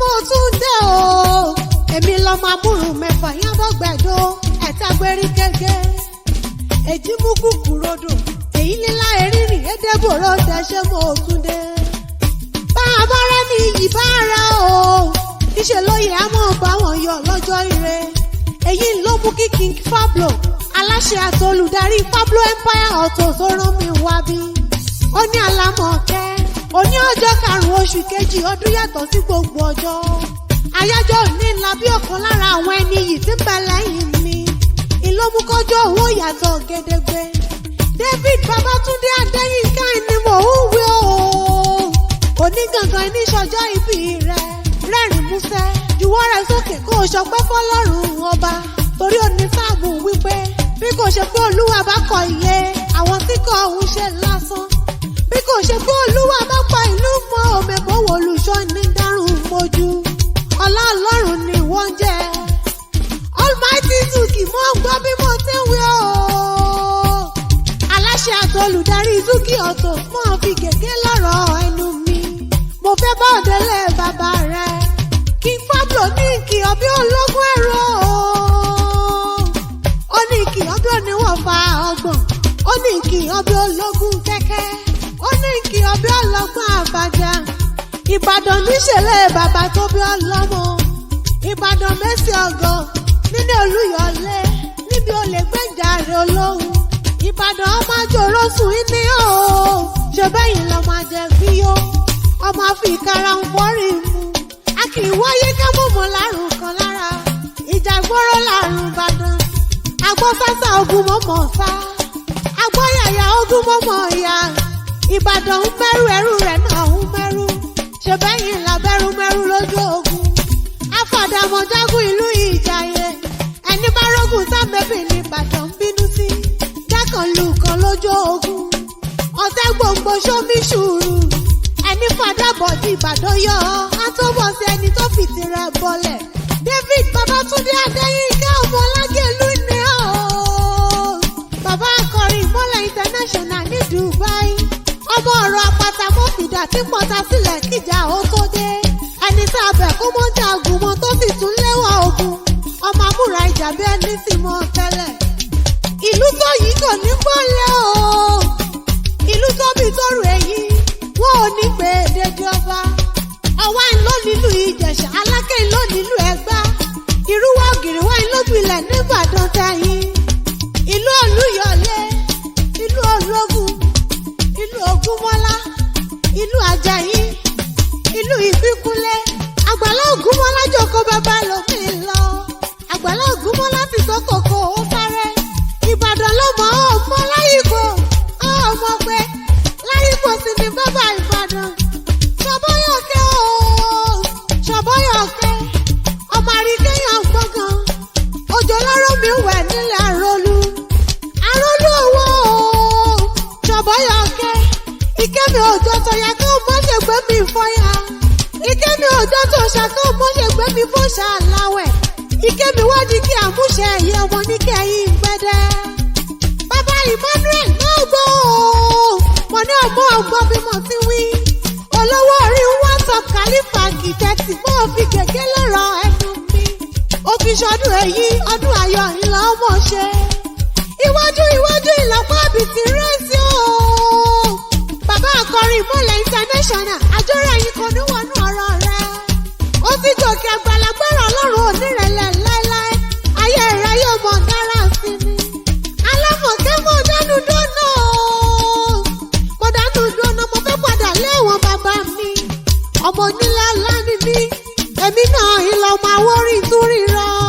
mo tún dé o. Èmi lọ́mọ amúrùn mẹ́fà yán bọ́ gbẹ̀dọ̀ ẹ̀ta gbérí gẹ́gẹ́. Èjì mú kúkú rodò èyí lílá erínrìn édébòrò tẹ̀sẹ̀ mo tún dé. Bá a bá rẹ́ ní iyì bá ara o. Níṣẹ́ ló yẹ á mọ̀ bá wọn yọ lọ́jọ́ ire. Èyí ló mú kí King Fablo aláṣẹ àtolùdarí Fablo Empire Auto tó rán mi wá bí. Ó ní Àlàmọ̀kẹ́ òní ọjọ́ karùn-ún oṣù kejì ọdún yàtọ̀ sí gbogbo ọjọ́. Àyájọ́ òní ńlá bí ọ̀kan lára àwọn ẹni yìí tí ń bẹ lẹ́yìn mi. Ìlómúkọ́jọ́ owó yàtọ̀ gédégbé. David Babatunde Adéyínká ni mò ń wí o. Òní gangan ní sọjọ́ ìbí rẹ̀. Rẹ́rìn músẹ́ juwọ́ rẹ̀ sókè kó o ṣọpẹ́ fọ́lọ́run ọba. Torí òní sáàmù wípé bí kò ṣe pé Olúwa bá kọ iye àwọn tí kò ń ṣe lásán. Bí kò ṣe pé Olúwa bá pa ìlú mọ́ òmèbó wo olùṣọ́ ní dárùn mojú. Ọlá Ọlọ́run ni wọ́n jẹ́. Almighty Zhuggy mọ́ ń gbọ́ bí mo ti ń wí o. Aláṣẹ àtolùdarí Zhuggy Auto mọ́ fi gègé lọ́rọ̀ ẹnu mi. Mo fẹ́ bá òdélé bàbá rẹ̀. King Fablo ní kí ọbí ológun ẹ̀rọ o. Ó ní kí ọbí oníwọ̀n fa ọgbọ̀n. Ó ní kí ọbí ológun kẹ́kẹ́. Ó ní kí ọbí ọlọ́gbọ́n àbájá. Ìbàdàn níṣẹ̀lẹ̀ bàbá tó bí ọlọ́mọ. Ìbàdàn mẹ́sì ọgọ́ nínú Olúyọ̀lé níbi olè gbẹ́jàre olóhùn. Ìbàdàn ọmọ àjòrò sùn ní o. Ṣé bẹ́yìn lọ máa jẹ fíyó? Ọmọ àfi ìkara ń fọ́rí mu. A kì í wáyé ká mọ̀mọ́ lárùn kan lára. Ìjà gbọ́rọ̀ lárùn Ìbàdàn. Àgbọ̀ sásà ogun mọ̀mọ́ sá. Àgbọ̀ yàyà ogun mọ̀mọ́ ya. Ìbàdàn ń mẹ́rù ẹrú rẹ̀ náà ń mẹ́rù. Ṣé bẹ́yìn la bẹ́rù mẹ́rù lójú ogun? Afàdàmọ̀ jágún ìlú Ìjàyè. Ẹni bá rógùn sámẹ́bì ní Ìbàdàn ń bínú sí. Jákànlù kan lójú ogun. Ọ̀tẹ̀ gbòǹgbò sómi ṣùrù. Ẹni fàdàbọ̀ di Ìbàdàn yọ ọ́. Á tó bọ̀ sí ẹni tó fìtì rẹ̀ bọlẹ̀. David Babatunde Adéyínká ọmọ Lágẹ̀lú ni ọ́. Bàbá akọrin ìmọ́lẹ̀ international ní Dubai. Ọmọ ọ̀rọ̀ àpáta mọ́fìdà tí pọ̀ta sílẹ̀ kíjà ó tó dé. Ẹni tá a bẹ̀ kó mọ́ jagun mọ́ tó sì tún léwà ogun. Ọmọ amúra ìjà bí ẹni sì mọ́ tẹ́lẹ̀. Ìlú tó yìí kò ní gbọ́lẹ̀ o. Ìlú tó bí tóró èyí wọ́n ò ní pé èdèdè ọba. Ọ̀wá ń lọ nílùú Ìjẹ̀ṣà, Aláké ń lọ nílùú Ẹ̀gbá. Ìrúwà Ògìrìwá ń lójú ilẹ̀ níbàdàn tẹ̀yìn. Ìlú Olúyọ̀lé, ìlú Ológun, ìlú Ògúnmọ́lá, ìlú Àjàyí, ìlú Ìbíkúnlé. Àgbàlá Ògúnmọ́lá jókòó bàbá lómi lọ. Àgbàlá Ògúnmọ́lá ti sọ kòkó ó sáré. Ìbàdàn ló mọ̀ ọ́ mọ́ láyìíkò. Ọmọ pé láyìíkò sì ni bàbá Ìbàdàn. Ṣọ̀bọ́yọ̀kẹ́ o, Ṣọ̀bọ́yọ̀kẹ́. Ọmọ àríkẹ́yàn gbọ̀ngàn. Òjò lọ́rọ̀ mi wẹ̀ nílẹ̀ Àrólú. Àrólú owó o, Ṣọ̀bọ́yọ̀kẹ́. Ìkẹ́mi òjò tó yẹ kó mọ́ ṣe gbé mi fọ́yà. Ìkẹ́mi òjò tó ṣe kó mọ́ ṣe gbé mi fọ́ṣà láwẹ̀. Ìkẹ́mi wádìí kí àmúṣe ẹ̀yẹ ọmọ ní kẹ́yìn gbẹ́dẹ́. Bàbá Emmanuel náà gbọ́ o. Mo ní ọmọ ọgbọ́n bí mo ti wí. Olówó orí WhatsApp Khalifa Architect mọ́ fi gègé lọ́rọ̀ ẹnu mi. Ó fi ṣọdún èyí ọdún ayọ̀ ńlá ọmọ ṣe. Iwájú iwájú ìlọ́pọ̀ àbìtì rẹ́sì o. Bàbá akọrin ìmọ̀lẹ̀ international àjọrò ẹ̀yìn kò ní wọnú ọ̀rọ̀ rẹ̀. Ó ti gòkè àgbàlagbára Ọlọ́run onírẹ̀lẹ̀ láéláé. Ayé rẹ̀ yóò mọ̀ dára sí mi. Alámọ̀kẹ́ mọ̀ dánú dóná o. Mo dánú dóná mo fẹ́ padà léwọ̀n bàbá mi. Ọmọ onílà ńlá ni mí. Èmi náà ìlọ máa wọ́rí tún ríran.